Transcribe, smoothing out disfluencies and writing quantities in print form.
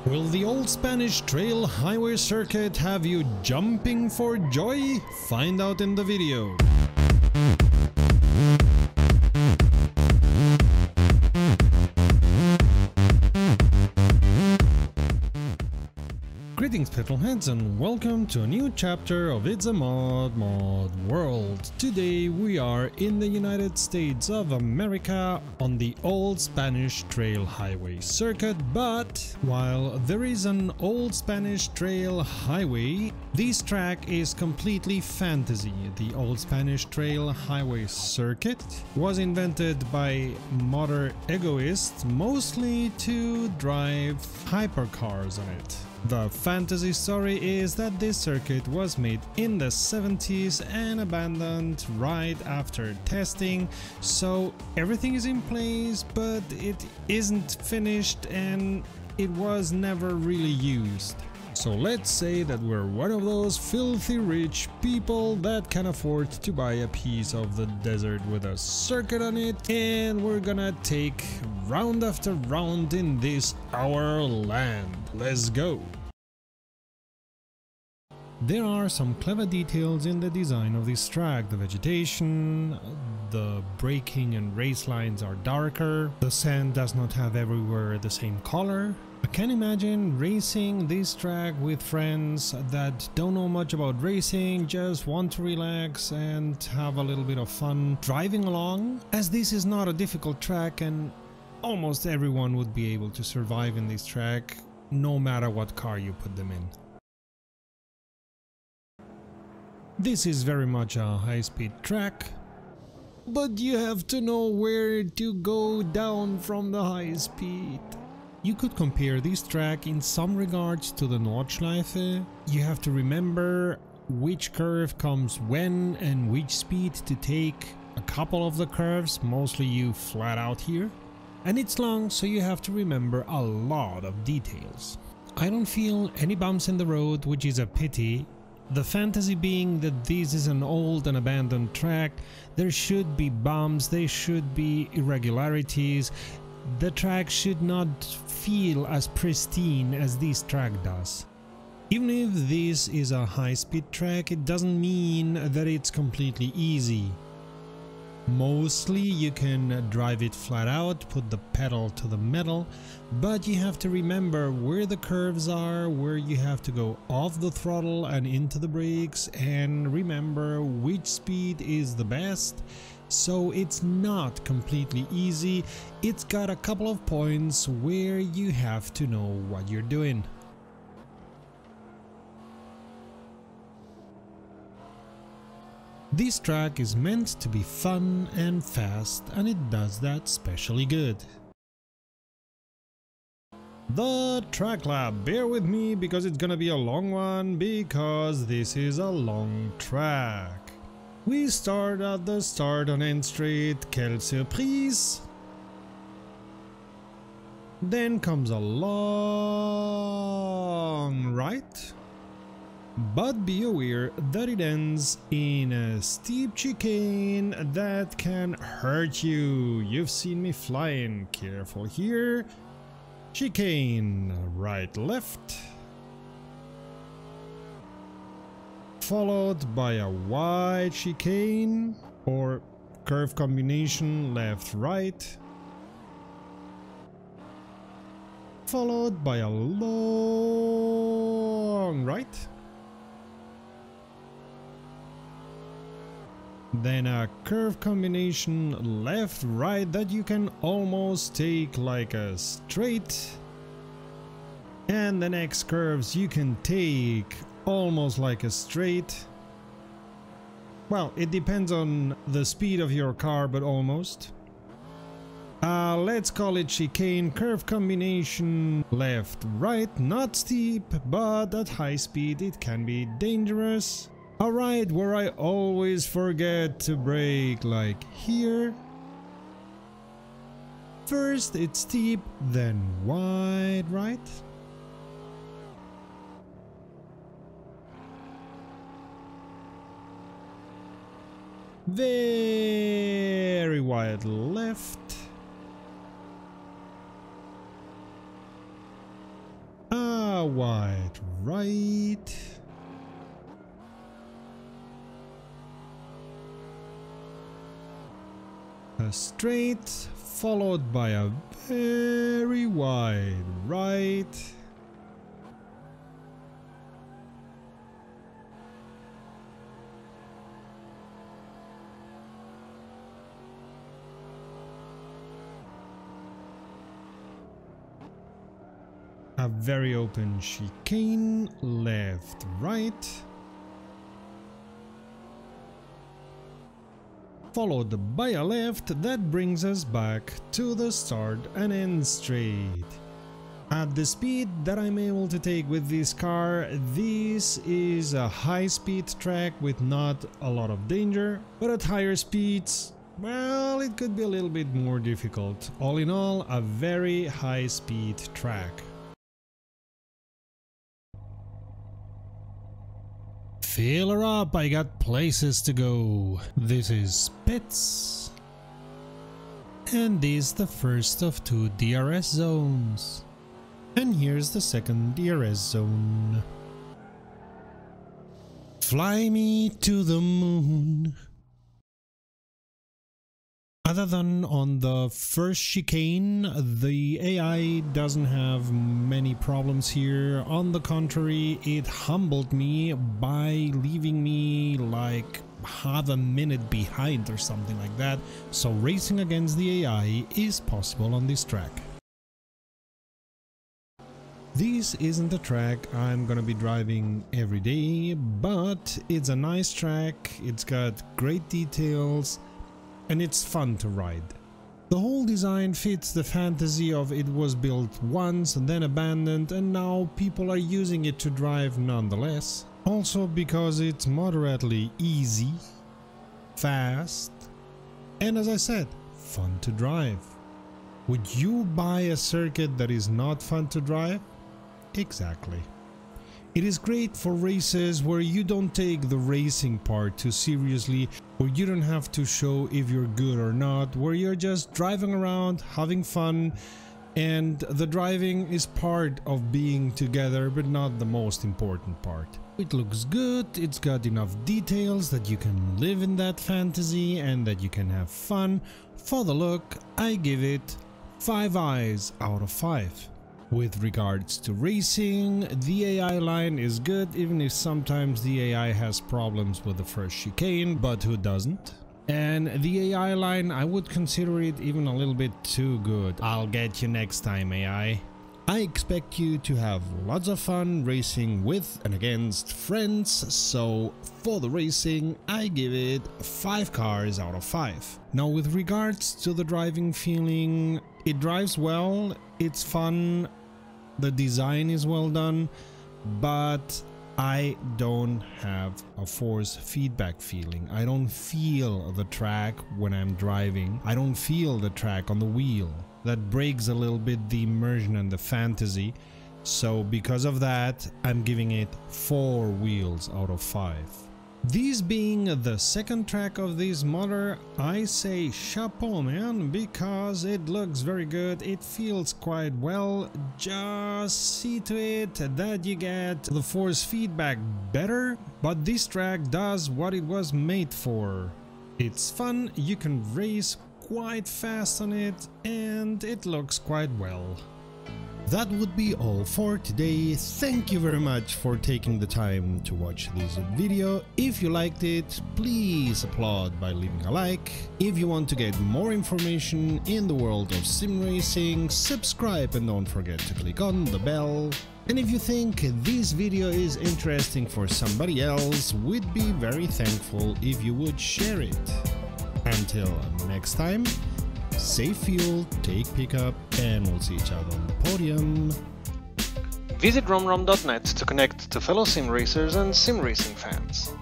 Will the old Spanish trail highway circuit have you jumping for joy? Find out in the video. Greetings petrolheads and welcome to a new chapter of It's a Mod world. Today we are in the United States of America on the old Spanish trail highway circuit, but while there is an old Spanish trail highway, this track is completely fantasy. The old Spanish trail highway circuit was invented by motor egoists mostly to drive hypercars on it. The fantasy story is that this circuit was made in the 70s and abandoned right after testing, so everything is in place but it isn't finished and it was never really used. So let's say that we're one of those filthy rich people that can afford to buy a piece of the desert with a circuit on it, and we're gonna take round after round in this our land. Let's go! There are some clever details in the design of this track. The vegetation, the braking and race lines are darker, the sand does not have everywhere the same color. I can imagine racing this track with friends that don't know much about racing, just want to relax and have a little bit of fun driving along, as this is not a difficult track and almost everyone would be able to survive in this track, no matter what car you put them in. This is very much a high-speed track, but you have to know where to go down from the high speed. You could compare this track in some regards to the Nordschleife. You have to remember which curve comes when and which speed to take a couple of the curves, mostly you flat out here. And it's long, so you have to remember a lot of details. I don't feel any bumps in the road, which is a pity. The fantasy being that this is an old and abandoned track, there should be bumps, there should be irregularities. The track should not feel as pristine as this track does. Even if this is a high-speed track, it doesn't mean that it's completely easy. Mostly you can drive it flat out, put the pedal to the metal, but you have to remember where the curves are, where you have to go off the throttle and into the brakes, and remember which speed is the best. So it's not completely easy, it's got a couple of points where you have to know what you're doing. This track is meant to be fun and fast, and it does that specially good. The track lab, bear with me because it's gonna be a long one, because this is a long track. We start at the start on N Street, quelle surprise! Then comes a long right, but be aware that it ends in a steep chicane that can hurt you. You've seen me flying, careful here. Chicane, right, left. Followed by a wide chicane or curve combination, left, right. Followed by a long right. Then a curve combination left right that you can almost take like a straight, and the next curves you can take almost like a straight. Well, it depends on the speed of your car, but almost. Let's call it chicane, curve combination left right, not steep, but at high speed it can be dangerous. Alright, where I always forget to brake, like here. First it's steep, then wide right. Very wide left. wide right. A straight, followed by a very wide right. A very open chicane, left, right. Followed by a left that brings us back to the start and end straight. At the speed that I'm able to take with this car, this is a high-speed track with not a lot of danger, but at higher speeds, well, it could be a little bit more difficult. All in all, a very high-speed track. Fill her up, I got places to go. This is Spitz. And this is the first of 2 DRS zones. And here's the second DRS zone. Fly me to the moon. Other than on the first chicane, the AI doesn't have many problems here. On the contrary, it humbled me by leaving me like half a minute behind or something like that. So racing against the AI is possible on this track. This isn't a track I'm gonna be driving every day, but it's a nice track, it's got great details, and it's fun to ride. The whole design fits the fantasy of it was built once and then abandoned, and now people are using it to drive nonetheless. Also because it's moderately easy, fast, and as I said, fun to drive. Would you buy a circuit that is not fun to drive? Exactly. It is great for races where you don't take the racing part too seriously, where you don't have to show if you're good or not, where you're just driving around, having fun, and the driving is part of being together, but not the most important part. It looks good, it's got enough details that you can live in that fantasy and that you can have fun. For the look, I give it 5 eyes out of 5. With regards to racing, the AI line is good, even if sometimes the AI has problems with the first chicane, but who doesn't? And the AI line, I would consider it even a little bit too good. I'll get you next time, AI. I expect you to have lots of fun racing with and against friends, so for the racing, I give it 5 cars out of 5. Now with regards to the driving feeling, it drives well, it's fun, the design is well done, but I don't have a force feedback feeling. I don't feel the track when I'm driving. I don't feel the track on the wheel. That breaks a little bit the immersion and the fantasy. So because of that, I'm giving it 4 wheels out of 5. This being the second track of this motor, I say chapeau, man, because it looks very good, it feels quite well. Just see to it that you get the force feedback better, but this track does what it was made for. It's fun, you can race quite fast on it, and it looks quite well. That would be all for today. Thank you very much for taking the time to watch this video. If you liked it, please applaud by leaving a like. If you want to get more information in the world of sim racing, subscribe and don't forget to click on the bell. And if you think this video is interesting for somebody else, we'd be very thankful if you would share it. Until next time, save fuel, take pickup, and we'll see each other on the podium. Visit romrom.net to connect to fellow sim racers and sim racing fans.